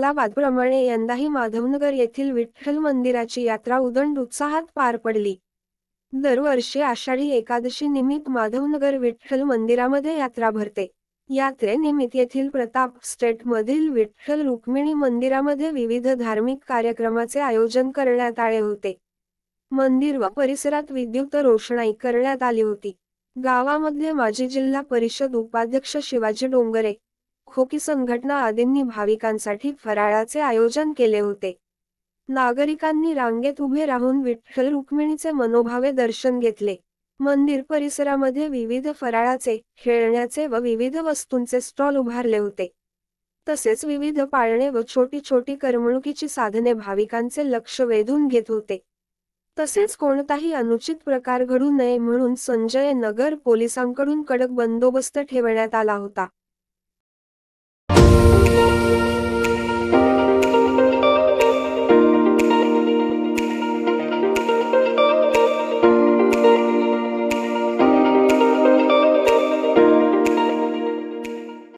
सालाबादप्रमाणे यंदाही माधवनगर येथील विठ्ठल मंदिराची यात्रा उदंड उत्साहात पार पडली। दरवर्षी आषाढी एकादशी निमित्त माधवनगर विठ्ठल मंदिरामध्ये यात्रा भरते। यात्रेनिमित्त येथील प्रताप स्टेटमधील विठ्ठल रुक्मिणी मंदिरामध्ये विविध धार्मिक कार्यक्रमाचे आयोजन करण्यात आले होते। मंदिर व परिसरात विद्युत रोषणाई करण्यात आली होती। गावामध्ये माजी जिल्हा परिषद उपाध्यक्ष शिवाजी डोंगरे, खोकी संघटना आदींनी भाविकांसाठी फराळाचे आयोजन केले होते। नागरिकांनी रांगेत उभे राहून विठ्ठल रुक्मिणीचे मनोभावे दर्शन घेतले। मंदिर परिसरामध्ये विविध फराळाचे, खेळण्याचे व विविध वस्तूंचे स्टॉल उभारले होते। तसेच विविध पाळणे व छोटी छोटी करमणुकीची साधने भाविकांचे लक्ष वेधून घेत होते। तसेच कोणताही अनुचित प्रकार घडू नये म्हणून संजय नगर पोलिसांकडून कडक बंदोबस्त ठेवण्यात आला होता।